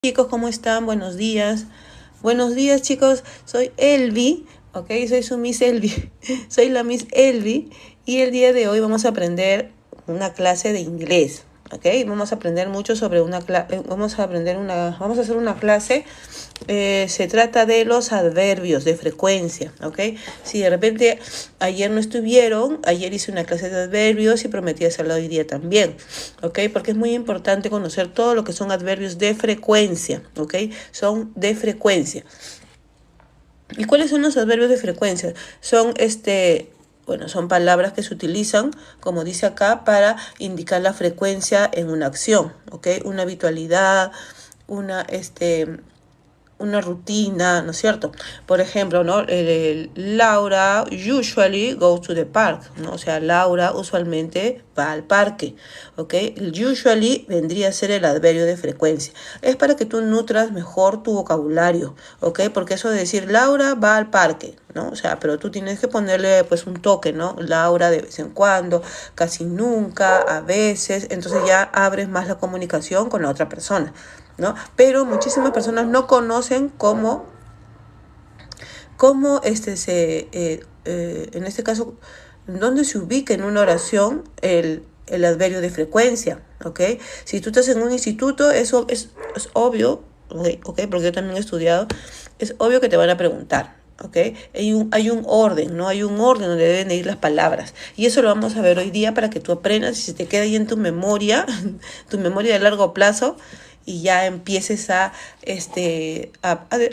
Chicos, ¿cómo están? Buenos días. Buenos días, chicos. Soy Elvi, ¿ok? Soy su Miss Elvi. Soy la Miss Elvi y el día de hoy vamos a aprender una clase de inglés, ¿ok? Vamos a aprender mucho sobre vamos a hacer una clase. Se trata de los adverbios de frecuencia, ¿ok? Si de repente ayer no estuvieron, ayer hice una clase de adverbios y prometí hacerlo hoy día también, ¿ok? Porque es muy importante conocer todo lo que son adverbios de frecuencia, ¿ok? Son de frecuencia. ¿Y cuáles son los adverbios de frecuencia? Son son palabras que se utilizan, como dice acá, para indicar la frecuencia en una acción, ¿ok? Una habitualidad, una una rutina, ¿no es cierto? Por ejemplo, ¿no? Laura usually goes to the park, ¿no? O sea, Laura usualmente va al parque, ¿ok? El usually vendría a ser el adverbio de frecuencia. Es para que tú nutras mejor tu vocabulario, ¿ok? Porque eso de decir Laura va al parque, ¿no? O sea, pero tú tienes que ponerle pues un toque, ¿no? Laura de vez en cuando, casi nunca, a veces, entonces ya abres más la comunicación con la otra persona, ¿no? Pero muchísimas personas no conocen cómo en este caso, dónde se ubica en una oración el adverbio de frecuencia, ¿ok? Si tú estás en un instituto, eso es obvio, ¿ok? Porque yo también he estudiado, es obvio que te van a preguntar, ¿ok? Hay un orden, ¿no? Hay un orden donde deben ir las palabras. Y eso lo vamos a ver hoy día para que tú aprendas y se te quede ahí en tu memoria, tu memoria de largo plazo, y ya empieces a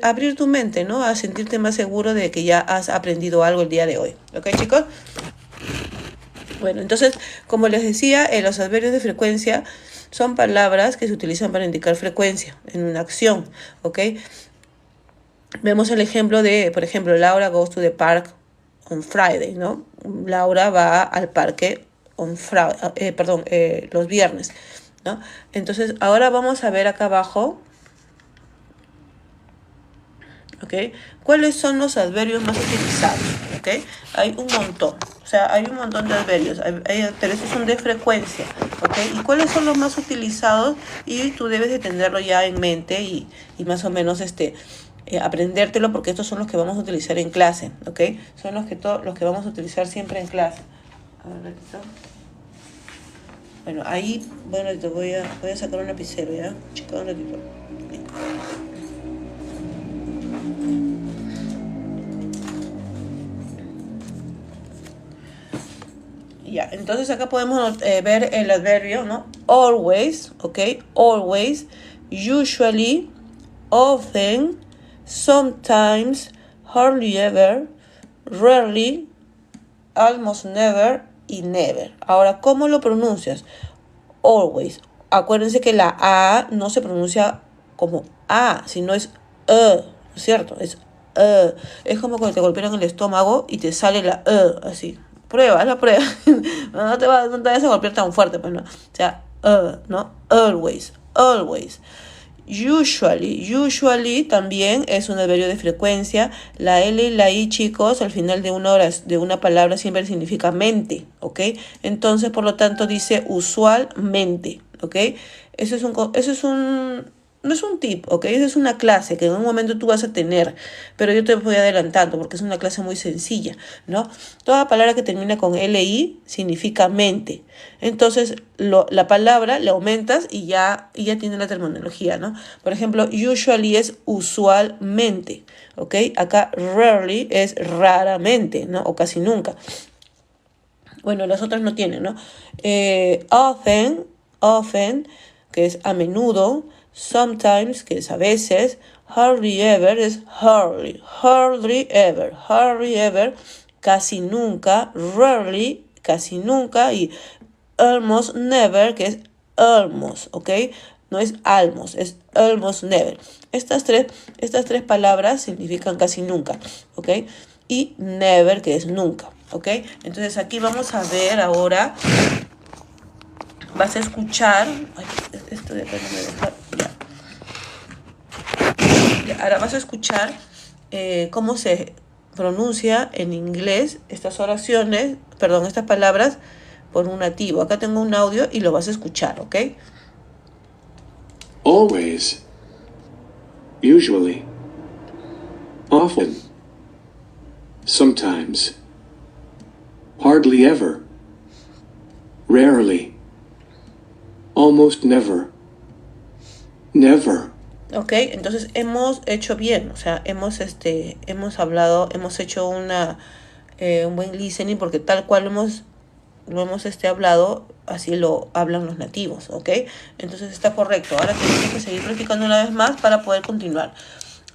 abrir tu mente, ¿no? A sentirte más seguro de que ya has aprendido algo el día de hoy. ¿Ok, chicos? Bueno, entonces, como les decía, los adverbios de frecuencia son palabras que se utilizan para indicar frecuencia en una acción, ¿ok? Vemos el ejemplo de, por ejemplo, Laura goes to the park on Friday, ¿no? Laura va al parque los viernes, ¿no? Entonces, ahora vamos a ver acá abajo, ¿ok? ¿Cuáles son los adverbios más utilizados? ¿Ok? Hay un montón, o sea, hay un montón de adverbios, pero estos son de frecuencia, ¿ok? ¿Y cuáles son los más utilizados? Y tú debes de tenerlo ya en mente y más o menos aprendértelo, porque estos son los que vamos a utilizar en clase, ¿ok? Son los que vamos a utilizar siempre en clase. A ver, ratito. Bueno, ahí, bueno, voy a sacar un lapicero, ¿ya? Chica, un ratito. Ya, entonces acá podemos ver el adverbio, ¿no? Always, ¿ok? Always, usually, often, sometimes, hardly ever, rarely, almost never y never. Ahora, ¿cómo lo pronuncias? Always. Acuérdense que la A no se pronuncia como A, sino es ¿no es cierto? Es Es como cuando te golpean el estómago y te sale la así. Prueba, es la prueba. No te vayas a golpear tan fuerte, pues no. O sea, ¿no? Always, always. Usually también es un adverbio de frecuencia. La L y la I, chicos, al final de una palabra siempre significa mente, ¿ok? Entonces, por lo tanto, dice usualmente, ¿ok? No es un tip, ¿ok? Eso es una clase que en un momento tú vas a tener, pero yo te voy adelantando porque es una clase muy sencilla, ¿no? Toda palabra que termina con LI significa mente. Entonces, la palabra le aumentas y ya tiene la terminología, ¿no? Por ejemplo, usually es usualmente, ¿ok? Acá rarely es raramente, ¿no? O casi nunca. Bueno, las otras no tienen, ¿no? Often, que es a menudo, sometimes, que es a veces, hardly ever es hardly ever, casi nunca, rarely, casi nunca, y almost never, que es almost, ¿ok? No es almost, es almost never. Estas tres palabras significan casi nunca, ¿ok? Y never, que es nunca, ¿ok? Entonces aquí vamos a ver ahora, vas a escuchar, ay, esto de acá no me deja, ya. Ahora vas a escuchar cómo se pronuncia en inglés estas palabras por un nativo. Acá tengo un audio y lo vas a escuchar, ¿ok? Always. usually, often, sometimes, hardly ever, rarely, almost never, never. Ok, entonces hemos hecho bien, o sea, hemos hablado, hemos hecho un buen listening porque tal cual lo hemos hablado, así lo hablan los nativos, ¿ok? Entonces está correcto. Ahora tenemos que seguir practicando una vez más para poder continuar.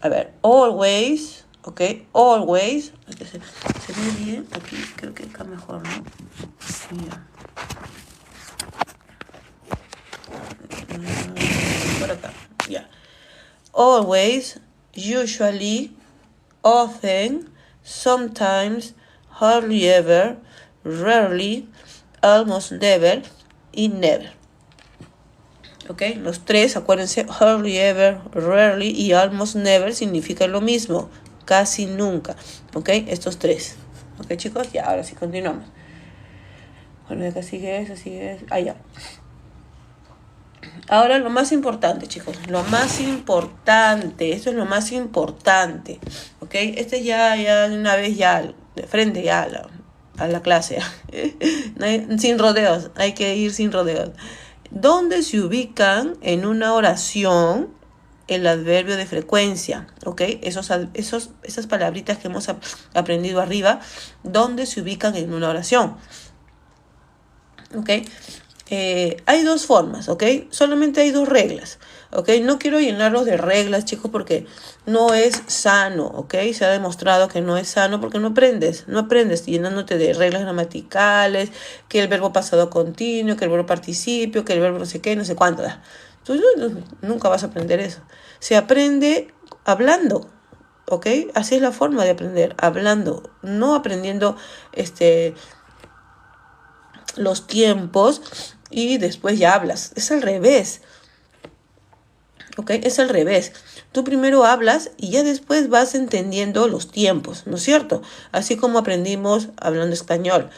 A ver, always, ¿ok? Always. Se ve bien, aquí creo que acá mejor, ¿no? Mira. Por acá, ya. Always, usually, often, sometimes, hardly ever, rarely, almost never y never. ¿Ok? Los tres, acuérdense, hardly ever, rarely y almost never significan lo mismo, casi nunca. ¿Ok? Estos tres. ¿Ok, chicos? Ya, ahora sí, continuamos. Bueno, acá sigue eso, sigue eso. Ah, ya. Ahora lo más importante, chicos, lo más importante, esto es lo más importante, ¿ok? Ya una vez ya, de frente ya a la clase, no sin rodeos, hay que ir sin rodeos. ¿Dónde se ubican en una oración el adverbio de frecuencia? ¿Ok? Esas palabritas que hemos aprendido arriba, ¿dónde se ubican en una oración? ¿Ok? Hay dos formas, ¿ok? Solamente hay dos reglas, ¿ok? No quiero llenarlos de reglas, chicos, porque no es sano, ¿ok? Se ha demostrado que no es sano porque no aprendes llenándote de reglas gramaticales, que el verbo pasado continuo, que el verbo participio, que el verbo no sé qué, no sé cuánto. Tú nunca vas a aprender eso. Se aprende hablando, ¿ok? Así es la forma de aprender, hablando, no aprendiendo los tiempos y después ya hablas. Es al revés. ¿Ok? Es al revés. Tú primero hablas y ya después vas entendiendo los tiempos, ¿no es cierto? Así como aprendimos hablando español.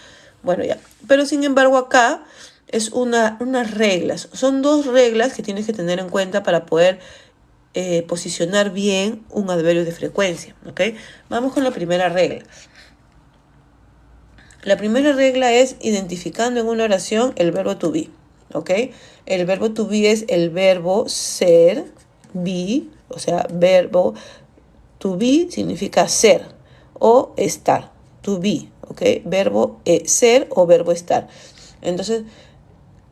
Bueno, ya. Pero sin embargo acá es unas reglas. Son dos reglas que tienes que tener en cuenta para poder posicionar bien un adverbio de frecuencia. ¿Ok? Vamos con la primera regla. La primera regla es identificando en una oración el verbo to be, ¿ok? El verbo to be es el verbo ser, be, o sea, verbo to be significa ser o estar, to be, ¿ok? Verbo ser o verbo estar. Entonces,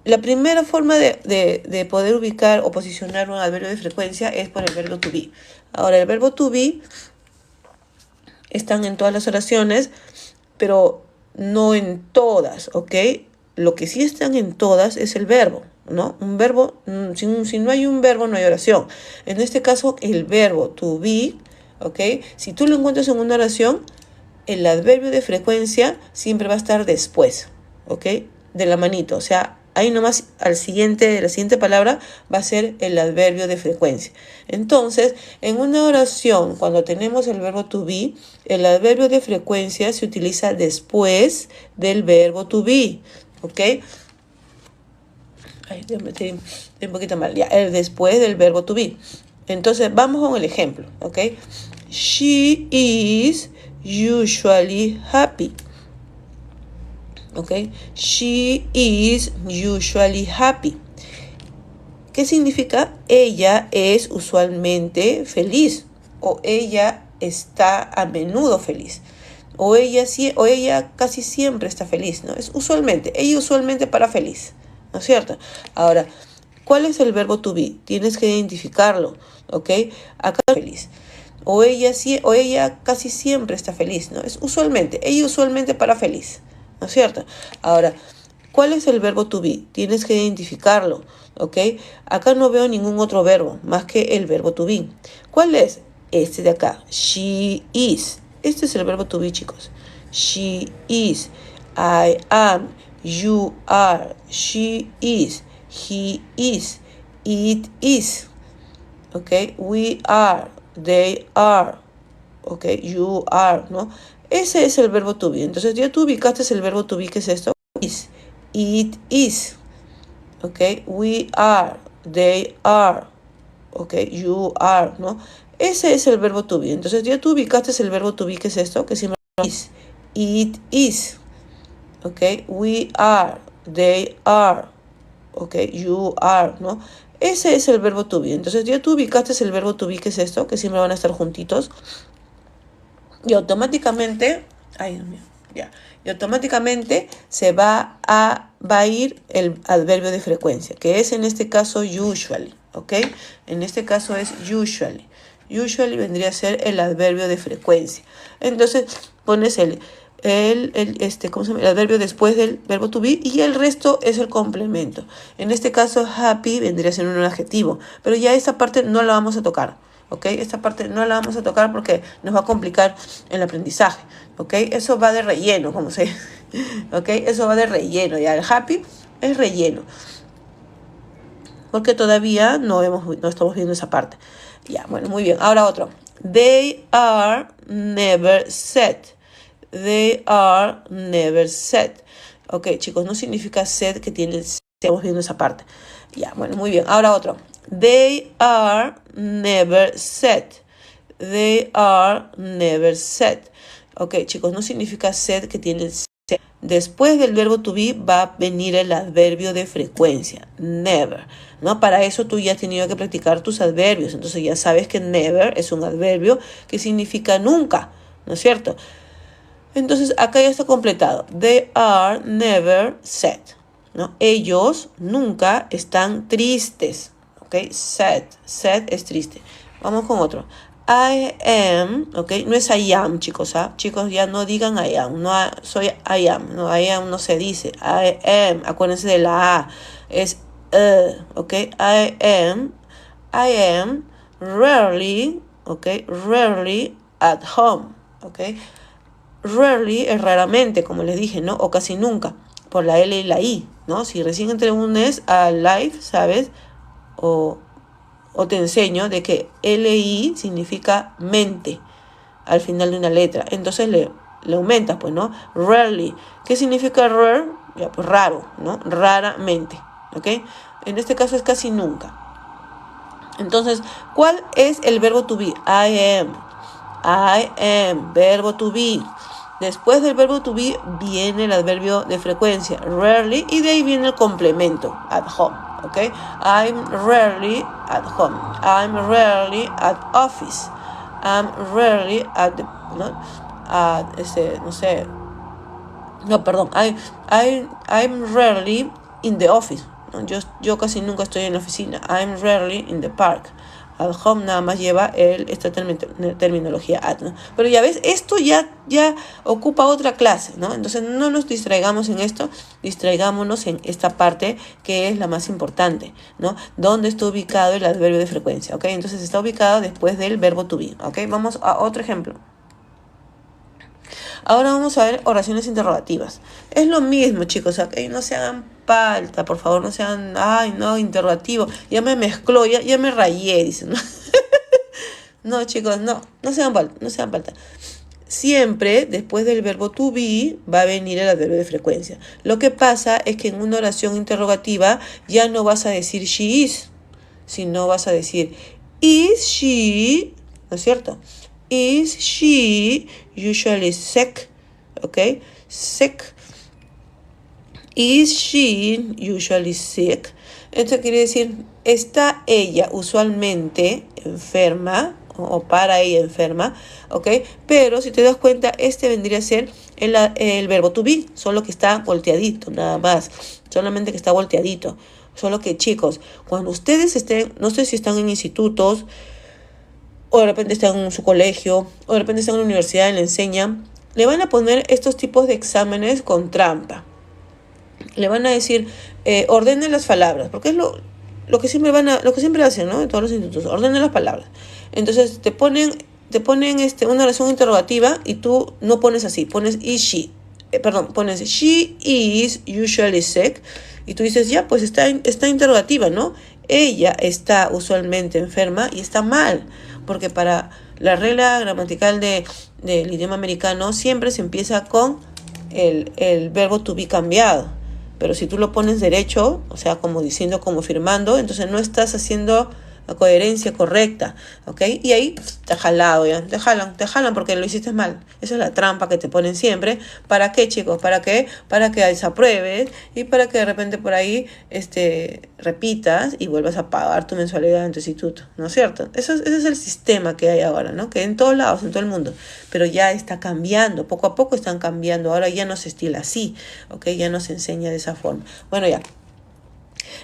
la primera forma de poder ubicar o posicionar un adverbio de frecuencia es por el verbo to be. Ahora, el verbo to be están en todas las oraciones, pero no en todas, ¿ok? Lo que sí están en todas es el verbo, ¿no? Un verbo, si no hay un verbo, no hay oración. En este caso, el verbo to be, ¿ok? Si tú lo encuentras en una oración, el adverbio de frecuencia siempre va a estar después, ¿ok? De la manito, o sea, ahí nomás la siguiente palabra va a ser el adverbio de frecuencia. Entonces, en una oración, cuando tenemos el verbo to be, el adverbio de frecuencia se utiliza después del verbo to be, ¿ok? Ay, me metí un poquito mal. Ya, después del verbo to be. Entonces, vamos con el ejemplo, ¿ok? She is usually happy. ¿Ok? She is usually happy. ¿Qué significa? Ella es usualmente feliz. O ella está a menudo feliz. O ella casi siempre está feliz, ¿no? Es usualmente. Ella usualmente para feliz, ¿no es cierto? Ahora, ¿cuál es el verbo to be? Tienes que identificarlo, ¿ok? Acá feliz. O ella casi siempre está feliz, ¿no? Es usualmente. Ella usualmente para feliz, ¿no es cierto? Ahora, ¿cuál es el verbo to be? Tienes que identificarlo, ¿ok? Acá no veo ningún otro verbo más que el verbo to be. ¿Cuál es? Este de acá. She is. Este es el verbo to be, chicos. She is. I am. You are. She is. He is. It is. ¿Ok? We are. They are. ¿Ok? You are, ¿no? Ese es el verbo to be. Entonces ya tú ubicaste el verbo to be, ¿qué es esto? Is. It is. ¿Ok? We are. They are. ok, you are, ¿no? Ese es el verbo to be. Entonces ya tú ubicaste el verbo to be, que es esto, que siempre is. It is, ok, we are, they are, ok, you are, ¿no? Ese es el verbo to be. Entonces ya tú ubicaste el verbo to be, que es esto, que siempre van a estar juntitos. Y automáticamente, ay Dios mío, ya. Y automáticamente se va a ir el adverbio de frecuencia, que es en este caso usually, ¿ok? En este caso es usually. Usually vendría a ser el adverbio de frecuencia. Entonces pones ¿cómo se llama? El adverbio después del verbo to be y el resto es el complemento. En este caso happy vendría a ser un adjetivo, pero ya esta parte no la vamos a tocar. ¿Ok? Esta parte no la vamos a tocar porque nos va a complicar el aprendizaje. ¿Ok? Eso va de relleno, como se... ¿Ok? Eso va de relleno. Ya el happy es relleno. Porque todavía no estamos viendo esa parte. Ya, bueno, muy bien. Ahora otro. They are never said. They are never said. Ok, chicos, no significa said que tiene... Estamos viendo esa parte. Ya, bueno, muy bien. Ahora otro. They are never said. They are never said. Ok, chicos, no significa said que tiene said. Después del verbo to be va a venir el adverbio de frecuencia. Never. ¿No? Para eso tú ya has tenido que practicar tus adverbios. Entonces ya sabes que never es un adverbio que significa nunca. ¿No es cierto? Entonces acá ya está completado. They are never sad, ¿no? Ellos nunca están tristes. ¿Ok? Sad. Sad es triste. Vamos con otro. I am, ¿ok? No es I am, chicos, ¿ah? Chicos, ya no digan I am. No soy I am. No, I am no se dice. I am. Acuérdense de la A. Es ¿ok? I am rarely, ¿ok? Rarely at home, ¿ok? Rarely es raramente, como les dije, ¿no? O casi nunca, por la L y la I, ¿no? Si recién entre un es a live, ¿sabes? O te enseño de que LI significa mente al final de una letra. Entonces le aumentas, pues, ¿no? Rarely. ¿Qué significa rare? Ya, pues raro, ¿no? Raramente, ¿ok? En este caso es casi nunca. Entonces, ¿cuál es el verbo to be? I am, verbo to be. Después del verbo to be viene el adverbio de frecuencia, rarely, y de ahí viene el complemento, at home, ¿ok? I'm rarely at home. I'm rarely at office. I'm rarely at the, ¿no? No sé. No, perdón. I'm rarely in the office. ¿No? Yo casi nunca estoy en la oficina. I'm rarely in the park. At home nada más lleva esta terminología at, ¿no? Pero ya ves, esto ya ocupa otra clase, ¿no? Entonces no nos distraigamos en esto, distraigámonos en esta parte que es la más importante, ¿no? ¿Dónde está ubicado el adverbio de frecuencia? ¿Ok? Entonces está ubicado después del verbo to be, ¿ok? Vamos a otro ejemplo. Ahora vamos a ver oraciones interrogativas. Es lo mismo, chicos, ¿ok? No se hagan falta, por favor, no sean, ay, no, interrogativo. Ya me mezcló, ya me rayé, dicen, ¿no? No, chicos, no sean falta, no sean falta. Siempre, después del verbo to be, va a venir el adverbio de frecuencia. Lo que pasa es que en una oración interrogativa ya no vas a decir she is, sino vas a decir is she, ¿no es cierto? Is she usually sick? ¿Ok? Sick. Is she usually sick? Esto quiere decir, ¿está ella usualmente enferma? O para ella enferma, ¿ok? Pero si te das cuenta, este vendría a ser el verbo to be, solo que está volteadito, nada más. Solamente que está volteadito. Solo que, chicos, cuando ustedes estén, no sé si están en institutos, o de repente están en su colegio, o de repente están en la universidad y le enseñan, le van a poner estos tipos de exámenes con trampa. Le van a decir, ordenen las palabras, porque es lo que siempre hacen, ¿no? En todos los institutos, ordenen las palabras. Entonces te ponen una oración interrogativa y tú no pones así, pones is she. Pones she is usually sick y tú dices, ya, pues está interrogativa, ¿no? Ella está usualmente enferma y está mal, porque para la regla gramatical del idioma americano siempre se empieza con el verbo to be cambiado. Pero si tú lo pones derecho, o sea, como diciendo, como firmando, entonces no estás haciendo la coherencia correcta, ¿ok? Y ahí te jalado ya, te jalan porque lo hiciste mal. Esa es la trampa que te ponen siempre. ¿Para qué, chicos? ¿Para qué? Para que desapruebes y para que de repente por ahí repitas y vuelvas a pagar tu mensualidad en tu instituto, ¿no es cierto? Ese es el sistema que hay ahora, ¿no? Que en todos lados, en todo el mundo, pero ya está cambiando, poco a poco están cambiando, ahora ya no se estila así, ¿ok? Ya no se enseña de esa forma. Bueno, ya.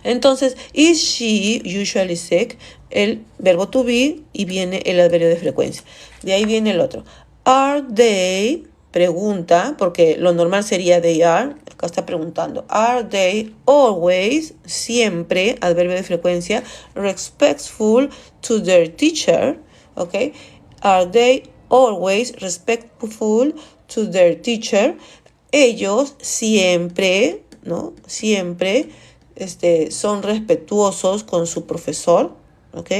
Entonces, is she usually sick? El verbo to be y viene el adverbio de frecuencia. De ahí viene el otro. Are they, pregunta, porque lo normal sería they are, acá está preguntando. Are they always, siempre, adverbio de frecuencia, respectful to their teacher? ¿Ok? Are they always respectful to their teacher? Ellos siempre, ¿no? Siempre son respetuosos con su profesor, ¿ok?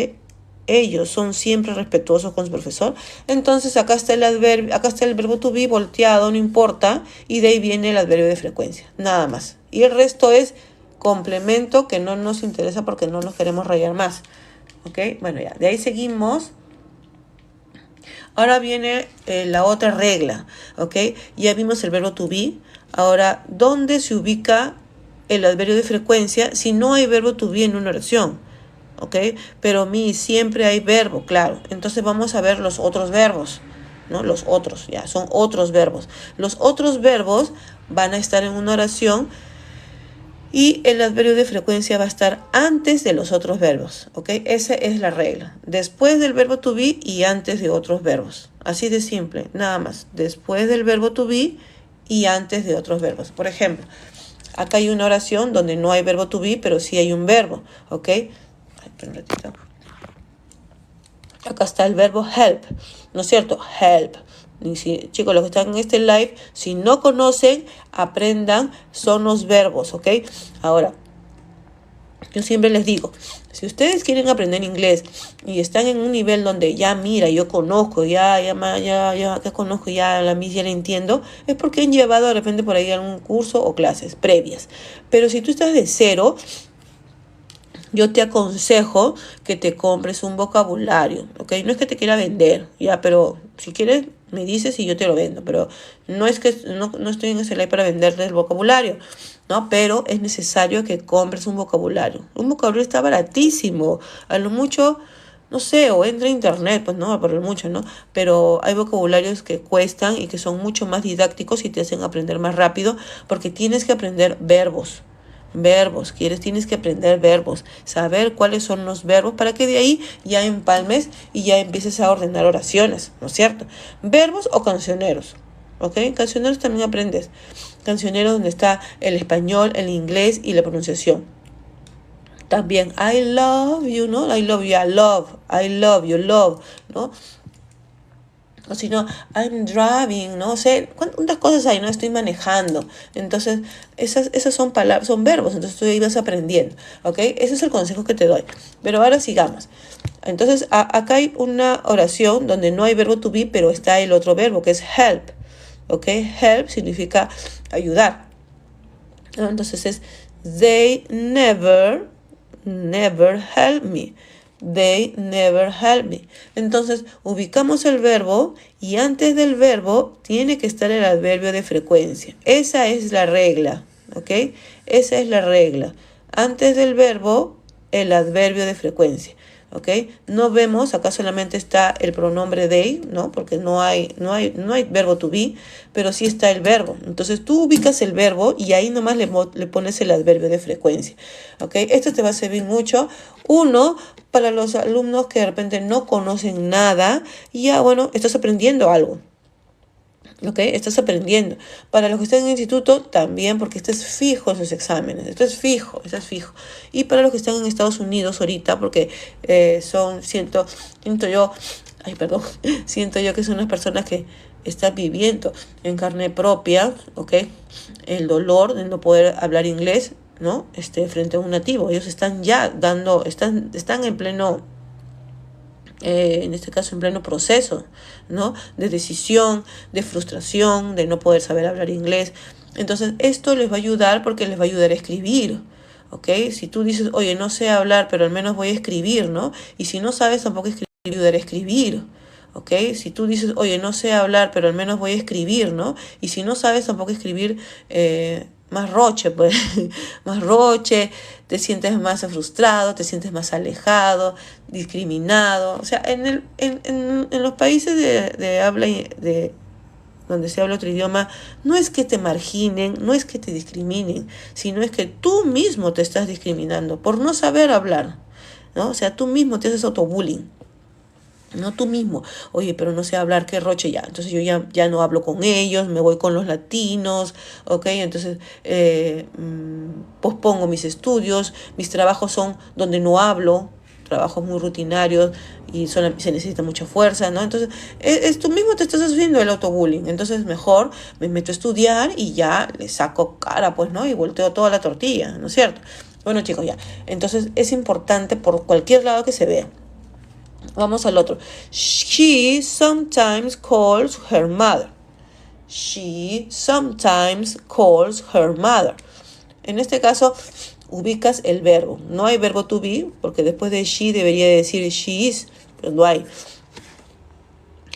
Ellos son siempre respetuosos con su profesor. Entonces acá está el adverbio, acá está el verbo to be volteado, no importa, y de ahí viene el adverbio de frecuencia, nada más. Y el resto es complemento que no nos interesa porque no nos queremos rayar más, ¿ok? Bueno, ya, de ahí seguimos. Ahora viene la otra regla, ¿ok? Ya vimos el verbo to be. Ahora, ¿dónde se ubica el adverbio de frecuencia si no hay verbo to be en una oración? ¿Ok? Pero siempre hay verbo, claro. Entonces vamos a ver los otros verbos, ¿no? Los otros, ya, son otros verbos. Los otros verbos van a estar en una oración y el adverbio de frecuencia va a estar antes de los otros verbos, ¿ok? Esa es la regla. Después del verbo to be y antes de otros verbos. Así de simple, nada más. Después del verbo to be y antes de otros verbos. Por ejemplo, acá hay una oración donde no hay verbo to be, pero sí hay un verbo, ¿ok? Un ratito. Acá está el verbo help, ¿no es cierto? Help. Y si, chicos, los que están en este live, si no conocen, aprendan, son los verbos, ¿ok? Ahora, yo siempre les digo, si ustedes quieren aprender inglés y están en un nivel donde ya mira, yo conozco, ya conozco, ya la misma ya la entiendo, es porque han llevado de repente por ahí algún curso o clases previas. Pero si tú estás de cero, yo te aconsejo que te compres un vocabulario, ¿ok? No es que te quiera vender, ya, pero si quieres me dices y yo te lo vendo, pero no es que no estoy en ese live para venderle el vocabulario, ¿no? Pero es necesario que compres un vocabulario. Un vocabulario está baratísimo, a lo mucho, no sé, o entra a internet, pues no, por lo mucho, ¿no? Pero hay vocabularios que cuestan y que son mucho más didácticos y te hacen aprender más rápido porque tienes que aprender verbos. Tienes que aprender verbos, saber cuáles son los verbos para que de ahí ya empalmes y ya empieces a ordenar oraciones, ¿no es cierto? Verbos o cancioneros, ¿ok? Cancioneros también aprendes. Cancioneros donde está el español, el inglés y la pronunciación. También I love you, ¿no? I love you, love, ¿no? O si no, I'm driving, no sé, cuántas cosas hay, no estoy manejando. Entonces, esas son palabras, son verbos, entonces tú ahí vas aprendiendo, ¿ok? Ese es el consejo que te doy. Pero ahora sigamos. Entonces, acá hay una oración donde no hay verbo to be, pero está el otro verbo, que es help, ¿ok? Help significa ayudar, ¿no? Entonces es, they never help me. They never help me. Entonces ubicamos el verbo y antes del verbo tiene que estar el adverbio de frecuencia. Esa es la regla, ¿ok? Esa es la regla. Antes del verbo, el adverbio de frecuencia, ¿ok? No vemos, acá solamente está el pronombre they, ¿no? Porque no hay verbo to be, pero sí está el verbo. Entonces tú ubicas el verbo y ahí nomás le pones el adverbio de frecuencia, ¿ok? Esto te va a servir mucho. Uno, para los alumnos que de repente no conocen nada, y ya, bueno, estás aprendiendo algo. ¿Ok? Estás aprendiendo. Para los que están en el instituto, también, porque esto es fijo en sus exámenes. Esto es fijo. Y para los que están en Estados Unidos ahorita, porque siento yo que son unas personas que están viviendo en carne propia, ¿ok? El dolor de no poder hablar inglés, ¿no? Frente a un nativo. Ellos están ya están en pleno, en este caso en pleno proceso, ¿no? De decisión, de frustración, de no poder saber hablar inglés. Entonces esto les va a ayudar porque les va a ayudar a escribir, ¿ok? Si tú dices, oye, no sé hablar, pero al menos voy a escribir, ¿no? Y si no sabes tampoco escribir, ayudar a escribir. ¿Ok? Si tú dices, oye, no sé hablar, pero al menos voy a escribir, ¿no? Y si no sabes tampoco escribir, más roche, pues, más roche, te sientes más frustrado, te sientes más alejado, discriminado. O sea, en los países de habla de donde se habla otro idioma, no es que te marginen, no es que te discriminen, sino es que tú mismo te estás discriminando por no saber hablar, ¿no? O sea, tú mismo te haces autobullying. No tú mismo, oye, pero no sé hablar, qué roche ya. Entonces yo ya no hablo con ellos, me voy con los latinos, ¿ok? Entonces pospongo mis estudios, mis trabajos son donde no hablo, trabajos muy rutinarios y se necesita mucha fuerza, ¿no? Entonces tú mismo te estás haciendo el autobullying. Entonces mejor me meto a estudiar y ya le saco cara, pues, ¿no? Y volteo toda la tortilla, ¿no es cierto? Bueno, chicos, ya. Entonces es importante por cualquier lado que se vea. Vamos al otro. She sometimes calls her mother. She sometimes calls her mother. En este caso, ubicas el verbo. No hay verbo to be, porque después de she debería decir she is, pero no hay.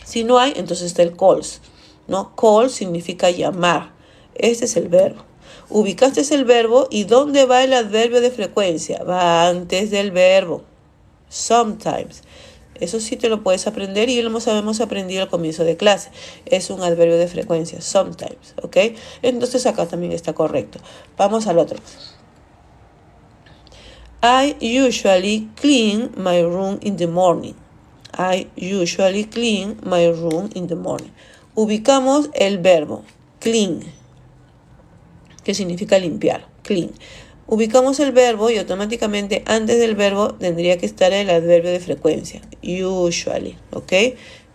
Si no hay, entonces está el calls, ¿no? Call significa llamar. Este es el verbo. Ubicaste el verbo y ¿dónde va el adverbio de frecuencia? Va antes del verbo. Sometimes. Eso sí te lo puedes aprender y lo hemos aprendido al comienzo de clase. Es un adverbio de frecuencia, sometimes, ¿ok? Entonces acá también está correcto. Vamos al otro. I usually clean my room in the morning. I usually clean my room in the morning. Ubicamos el verbo clean, que significa limpiar, clean. Ubicamos el verbo y automáticamente antes del verbo tendría que estar el adverbio de frecuencia. Usually, ¿ok?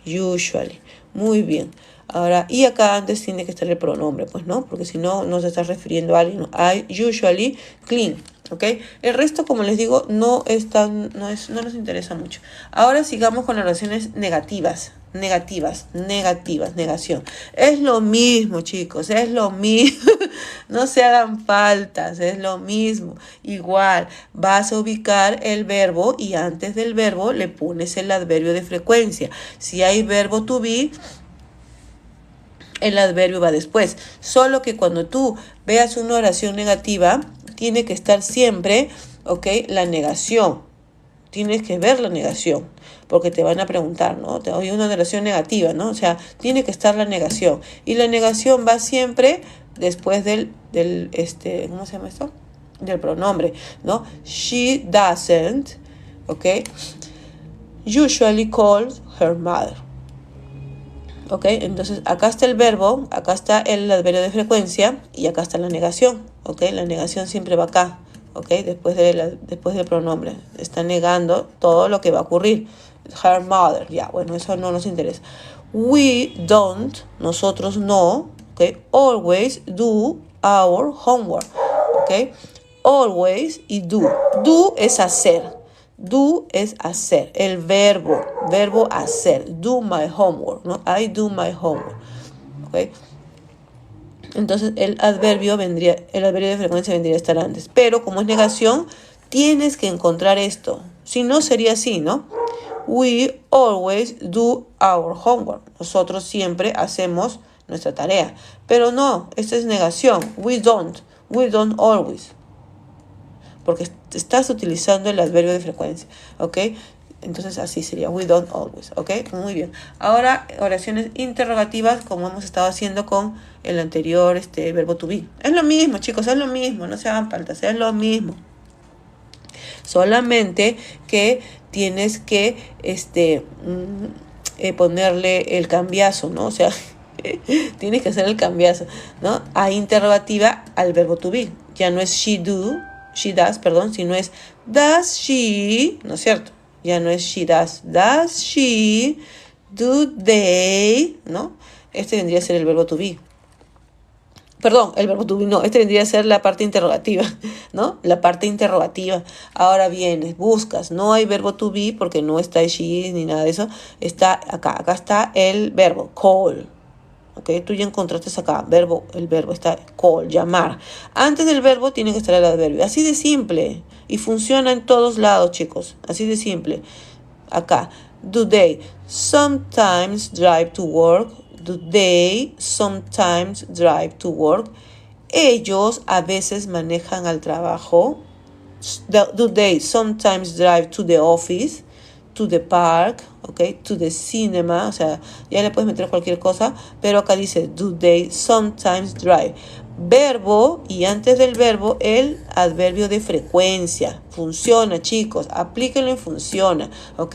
Usually. Muy bien. Ahora, y acá antes tiene que estar el pronombre, pues, ¿no? Porque si no, no se está refiriendo a alguien, ¿no? I usually clean, ¿ok? El resto, como les digo, no nos interesa mucho. Ahora sigamos con las oraciones negativas. Negación. Es lo mismo, chicos, es lo mismo. No se hagan faltas, es lo mismo. Igual, vas a ubicar el verbo y antes del verbo le pones el adverbio de frecuencia. Si hay verbo to be, el adverbio va después. Solo que cuando tú veas una oración negativa, tiene que estar siempre, ¿ok? La negación. Tienes que ver la negación, porque te van a preguntar, ¿no? Te doy una oración negativa, ¿no? O sea, tiene que estar la negación. Y la negación va siempre después del ¿cómo se llama esto? Del pronombre, ¿no? She doesn't, ¿ok? Usually calls her mother. ¿Ok? Entonces, acá está el verbo, acá está el adverbio de frecuencia y acá está la negación, ¿ok? La negación siempre va acá. ¿Ok? Después del pronombre. Está negando todo lo que va a ocurrir. Her mother. Ya, bueno, eso no nos interesa. We don't, nosotros no, ¿ok? Always do our homework. ¿Ok? Always y do. Do es hacer. Do es hacer. El verbo hacer. Do my homework, ¿no? I do my homework. ¿Ok? Entonces el adverbio de frecuencia vendría a estar antes. Pero como es negación, tienes que encontrar esto. Si no, sería así, ¿no? We always do our homework. Nosotros siempre hacemos nuestra tarea. Pero no, esta es negación. We don't always. Porque estás utilizando el adverbio de frecuencia, ¿ok? Entonces así sería, we don't always, ¿ok? Muy bien. Ahora, oraciones interrogativas, como hemos estado haciendo con el anterior verbo to be. Es lo mismo, chicos, es lo mismo, no se hagan faltas, es lo mismo. Solamente que tienes que ponerle el cambiazo, ¿no? O sea, tienes que hacer el cambiazo, ¿no? A interrogativa al verbo to be. Ya no es she does, perdón, sino es does she, ¿no es cierto? Ya no es she does. Does she, do they, ¿no? Este vendría a ser el verbo to be. Perdón, el verbo to be no, este vendría a ser la parte interrogativa, ¿no? La parte interrogativa. Ahora vienes, buscas, no hay verbo to be porque no está she ni nada de eso. Está acá está el verbo call, ¿ok? Tú ya encontraste acá, verbo, el verbo está call, llamar. Antes del verbo tiene que estar el adverbio. Así de simple. Y funciona en todos lados, chicos. Así de simple. Acá, do they sometimes drive to work? Do they sometimes drive to work? Ellos a veces manejan al trabajo. Do they sometimes drive to the office? To the park, okay, to the cinema, o sea, ya le puedes meter cualquier cosa, pero acá dice, do they sometimes drive? Verbo, y antes del verbo, el adverbio de frecuencia. Funciona, chicos, aplíquenlo y funciona, ok.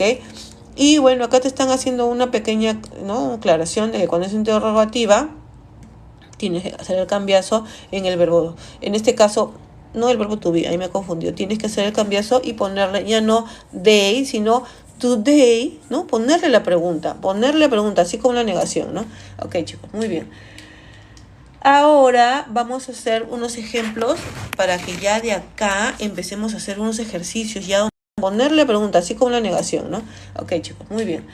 Y bueno, acá te están haciendo una pequeña, ¿no?, aclaración de que cuando es interrogativa, tienes que hacer el cambiazo en el verbo. En este caso, no el verbo to be, ahí me confundió. Tienes que hacer el cambiazo y ponerle ya no they, sino today, ¿no? Ponerle la pregunta, así como la negación, ¿no? Ok, chicos, muy bien. Ahora vamos a hacer unos ejemplos para que ya de acá empecemos a hacer unos ejercicios, ya ponerle la pregunta, así como la negación, ¿no? Ok, chicos, muy bien.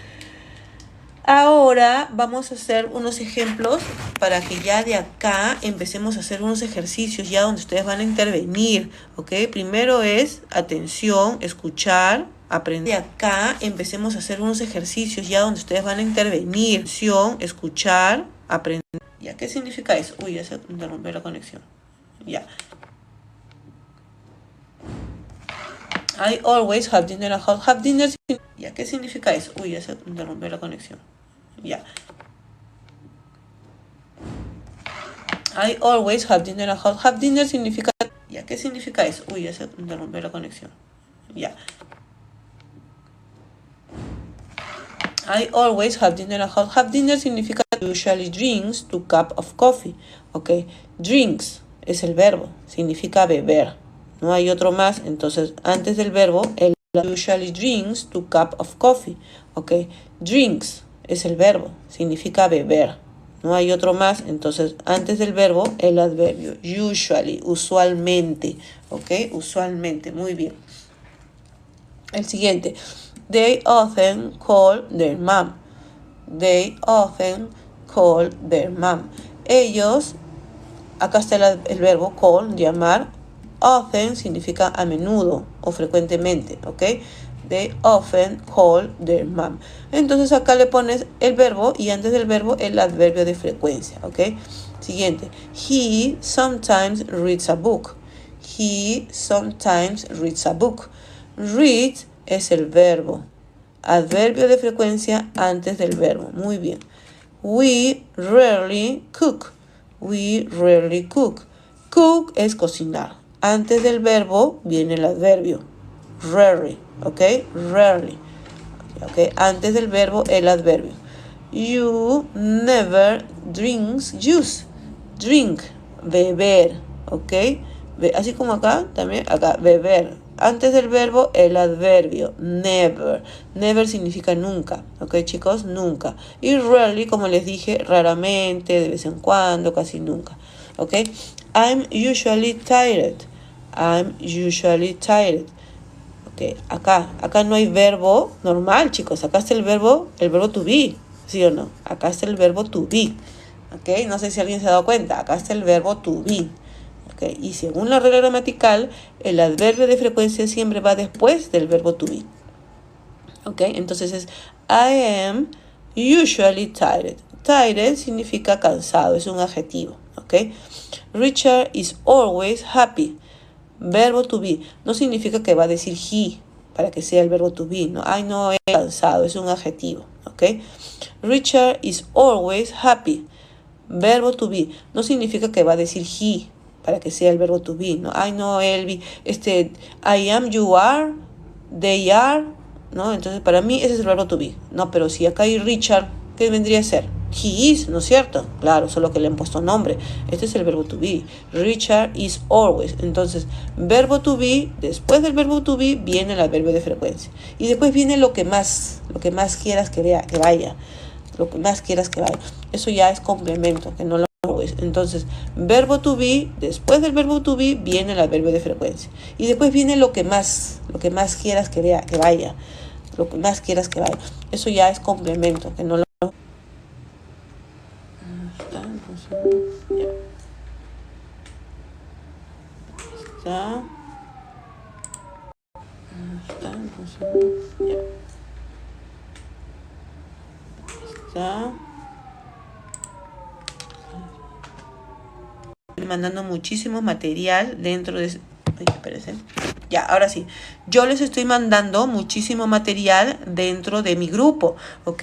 Ahora vamos a hacer unos ejemplos para que ya de acá empecemos a hacer unos ejercicios ya donde ustedes van a intervenir, ¿ok? Primero es atención, escuchar, aprender. De acá empecemos a hacer unos ejercicios ya donde ustedes van a intervenir. Atención, escuchar, aprender. ¿Ya qué significa eso? Uy, ya se interrumpió la conexión. Ya. I always have dinner at home. Have dinner. ¿Ya qué significa eso? Uy, ya se interrumpió la conexión. Ya. I always have dinner at home. Have dinner significa... ¿Ya qué significa eso? Uy, ya se interrumpió la conexión. Ya. I always have dinner at home. Have dinner significa usually drinks 2 cups of coffee. Ok. Drinks es el verbo. Significa beber. No hay otro más. Entonces, antes del verbo, el usually drinks 2 cups of coffee. Ok. Drinks es el verbo. Significa beber. No hay otro más. Entonces, antes del verbo, el adverbio. Usually, usualmente. Ok. Usualmente. Muy bien. El siguiente. They often call their mom. They often call their mom. Ellos, acá está el verbo call, llamar. Often significa a menudo o frecuentemente, ¿ok? They often call their mom. Entonces acá le pones el verbo y antes del verbo el adverbio de frecuencia, ¿ok? Siguiente. He sometimes reads a book. He sometimes reads a book. Read es el verbo. Adverbio de frecuencia antes del verbo. Muy bien. We rarely cook. We rarely cook. Cook es cocinar. Antes del verbo viene el adverbio. Rarely. ¿Ok? Rarely. ¿Ok? Antes del verbo el adverbio. You never drinks juice. Drink. Beber. ¿Ok? Así como acá, también acá, beber. Antes del verbo, el adverbio, never. Never significa nunca, ¿ok, chicos? Nunca. Y rarely, como les dije, raramente, de vez en cuando, casi nunca, ¿ok? I'm usually tired. I'm usually tired. Ok, acá no hay verbo normal, chicos. Acá está el verbo to be, ¿sí o no? Acá está el verbo to be, ¿ok? No sé si alguien se ha dado cuenta. Acá está el verbo to be. Okay. Y según la regla gramatical, el adverbio de frecuencia siempre va después del verbo to be. ¿Ok? Entonces es I am usually tired. Tired significa cansado, es un adjetivo. ¿Ok? Richard is always happy. Verbo to be. No significa que va a decir he para que sea el verbo to be. No, ay, no, es cansado, es un adjetivo. ¿Ok? Richard is always happy. Verbo to be. No significa que va a decir he para que sea el verbo to be, ¿no? Ay, no, Elvi, I am, you are, they are, ¿no? Entonces, para mí ese es el verbo to be, ¿no? Pero si acá hay Richard, ¿qué vendría a ser? He is, ¿no es cierto? Claro, solo que le han puesto nombre. Este es el verbo to be. Richard is always. Entonces, verbo to be, después del verbo to be, viene el adverbio de frecuencia. Y después viene lo que más quieras que vaya. Lo que más quieras que vaya. Eso ya es complemento, que no lo... Entonces, verbo to be, después del verbo to be viene el adverbio de frecuencia. Y después viene lo que más quieras que vaya. Lo que más quieras que vaya. Eso ya es complemento, que no lo... Ya. Está. Está. Ya. Está. Mandando muchísimo material dentro de... Ay, espérense. Ya, ahora sí. Yo les estoy mandando muchísimo material dentro de mi grupo, ¿ok?